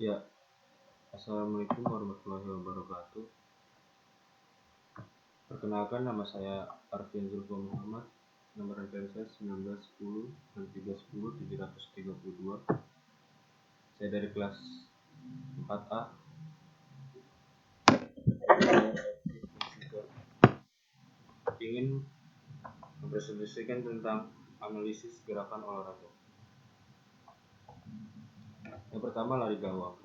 Ya, Assalamualaikum warahmatullahi wabarakatuh. Perkenalkan, nama saya Arfian Zulfa Muhammad, nomor handphone saya 1910 310 732. Saya dari kelas 4A. Ingin mempresentasikan tentang analisis gerakan olahraga. Yang pertama, lari gawang.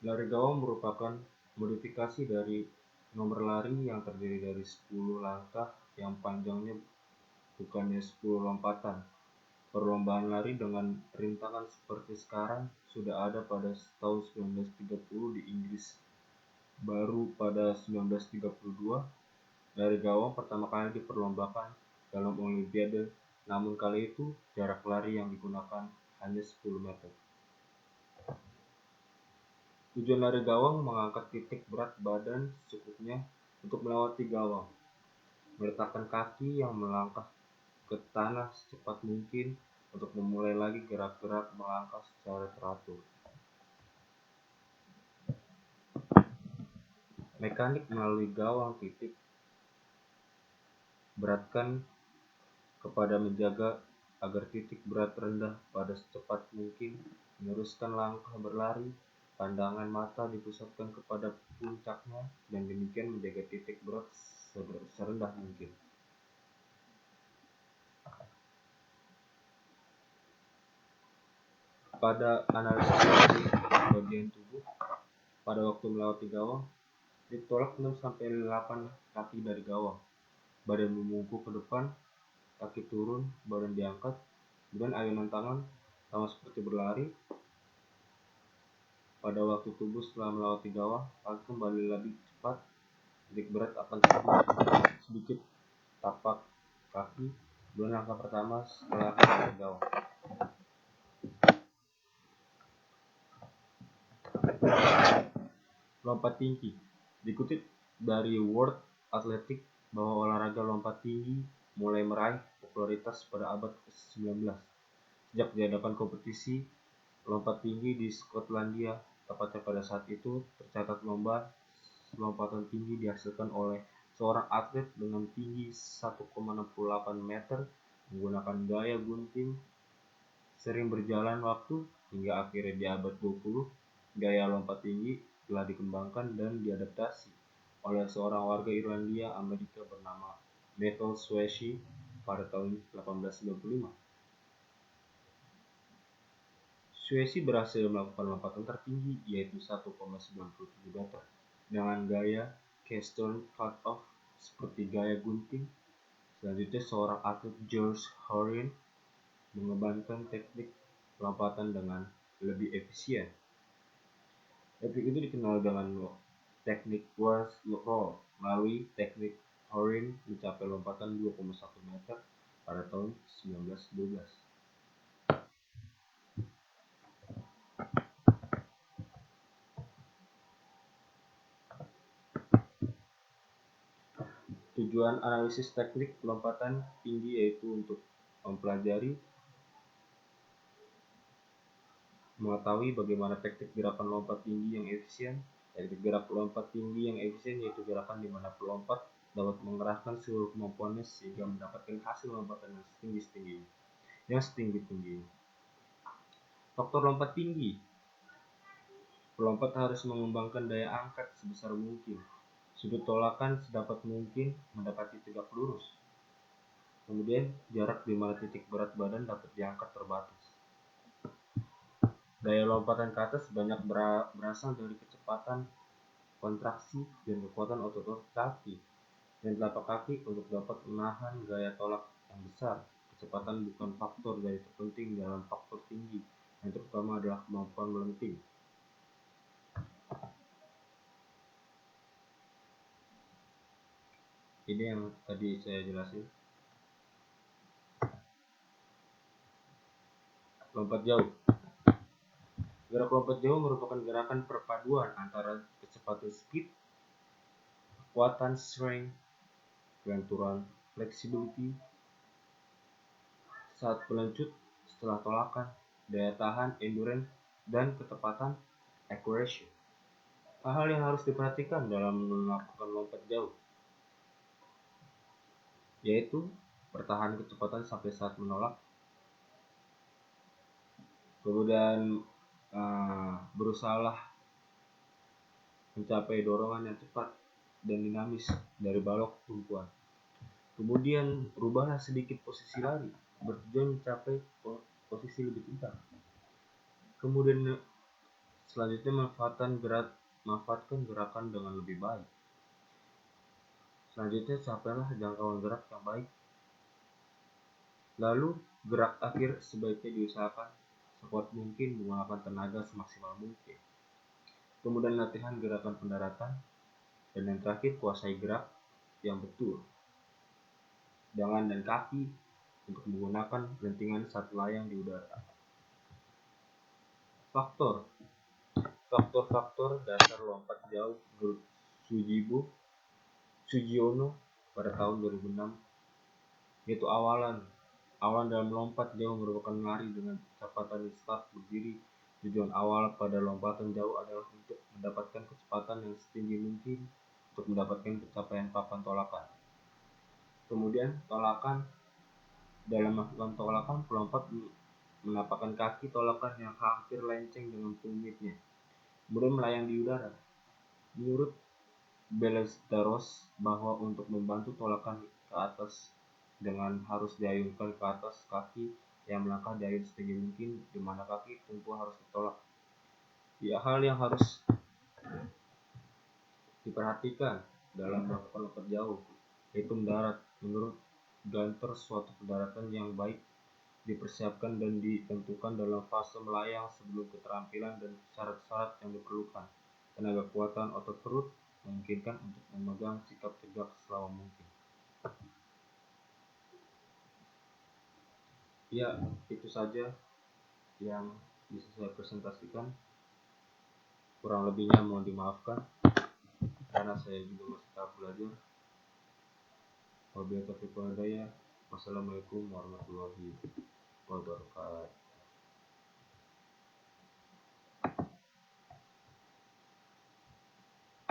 Lari gawang merupakan modifikasi dari nomor lari yang terdiri dari 10 langkah yang panjangnya bukannya 10 lompatan. Perlombaan lari dengan rintangan seperti sekarang sudah ada pada tahun 1930 di Inggris. Baru pada 1932, lari gawang pertama kali diperlombakan dalam Olimpiade, namun kali itu jarak lari yang digunakan hanya 10 meter. Tujuan lari gawang mengangkat titik berat badan secukupnya untuk melewati gawang, meletakkan kaki yang melangkah ke tanah secepat mungkin untuk memulai lagi gerak-gerak melangkah secara teratur. Mekanik melalui gawang titik beratkan kepada menjaga agar titik berat rendah pada secepat mungkin, meneruskan langkah berlari, pandangan mata dipusatkan kepada puncaknya, dan demikian menjaga titik berat serendah mungkin. Pada analisis dari bagian tubuh, pada waktu melewati gawang, ditolak 6-8 kaki dari gawang, badan membungkuk ke depan, kaki turun, badan diangkat, kemudian ayunan tangan sama seperti berlari. Pada waktu tubuh setelah melewati gawang, kaki kembali lebih cepat, titik berat akan sedikit tapak kaki, kemudian langkah pertama setelah melewati gawang. Lompat tinggi. Dikutip dari World Athletics bahwa olahraga lompat tinggi mulai meraih popularitas pada abad ke-19 sejak diadakan kompetisi lompat tinggi di Skotlandia. Tepatnya pada saat itu tercatat lomba lompatan tinggi dihasilkan oleh seorang atlet dengan tinggi 1,68 meter menggunakan gaya gunting. Sering berjalan waktu hingga akhirnya di abad 20, gaya lompat tinggi telah dikembangkan dan diadaptasi oleh seorang warga Irlandia Amerika bernama Michael Swasey pada tahun 1895. Swasey berhasil melakukan lompatan tertinggi yaitu 1,97 meter dengan gaya Keystone Cut-Off seperti gaya gunting. Selanjutnya seorang atlet George Horan mengembangkan teknik lompatan dengan lebih efisien. Teknik itu dikenal dengan teknik Wells Roll. Melalui teknik Horan mencapai lompatan 2,1 meter pada tahun 1912. Tujuan analisis teknik lompatan tinggi yaitu untuk mempelajari, mengetahui bagaimana teknik gerakan lompat tinggi yang efisien. Teknik gerak lompat tinggi yang efisien yaitu gerakan di mana pelompat dapat mengerahkan seluruh kemampuannya sehingga mendapatkan hasil lompatan yang setinggi-tingginya. Faktor lompat tinggi. Pelompat harus mengembangkan daya angkat sebesar mungkin. Sudut tolakan sedapat mungkin mendapati tegak lurus. Kemudian jarak di mana titik berat badan dapat diangkat terbatas. Gaya lompatan ke atas banyak berasal dari kecepatan kontraksi dan kekuatan otot kaki dan telapak kaki untuk dapat menahan gaya tolak yang besar. Kecepatan bukan faktor dari terpenting dalam faktor tinggi, yang terutama adalah kemampuan melenting. Ini yang tadi saya jelasin. Lompat jauh. Gerak lompat jauh merupakan gerakan perpaduan antara kecepatan speed, kekuatan strength, kelenturan flexibility saat pelencut setelah tolakan, daya tahan, endurance, dan ketepatan accuracy. Hal-hal yang harus diperhatikan dalam melakukan lompat jauh yaitu bertahan kecepatan sampai saat menolak, kemudian berusahalah mencapai dorongan yang cepat dan dinamis dari balok tumpuan. Kemudian rubahlah sedikit posisi lari bertujuan mencapai posisi lebih tinggi. Kemudian selanjutnya manfaatkan gerakan dengan lebih baik. Selanjutnya capailah jangkauan gerak yang baik. Lalu gerak akhir sebaiknya diusahakan sekuat mungkin menggunakan tenaga semaksimal mungkin. Kemudian latihan gerakan pendaratan, dan yang terakhir kuasai gerak yang betul tangan dan kaki untuk menggunakan pelentingan saat layang di udara. Faktor dasar lompat jauh grup Sugiono pada tahun 2006 yaitu awalan dalam lompat jauh merupakan lari dengan kecepatan start berdiri. Tujuan awal pada lompatan jauh adalah untuk mendapatkan kecepatan yang setinggi mungkin untuk mendapatkan pencapaian papan tolakan. Kemudian tolakan, dalam melakukan tolakan, pelompat menapakkan kaki tolakan yang hampir lenceng dengan tumitnya, kemudian melayang di udara. Menurut Ballesteros bahwa untuk membantu tolakan ke atas dengan harus diayunkan ke atas kaki yang melangkah diayun setinggi mungkin, di mana kaki tumpu harus ditolak. Ya, hal yang harus diperhatikan dalam melakukan lompat jauh yaitu mendarat. Menurut Ganter, suatu pendaratan yang baik dipersiapkan dan ditentukan dalam fase melayang sebelum keterampilan dan syarat-syarat yang diperlukan. Tenaga kekuatan otot perut memungkinkan untuk memegang sikap tegak selama mungkin. Ya, itu saja yang bisa saya presentasikan. Kurang lebihnya mohon dimaafkan karena saya juga masih tahap belajar. Wabillahi taufiq wal hidayah. Wassalamualaikum warahmatullahi wabarakatuh.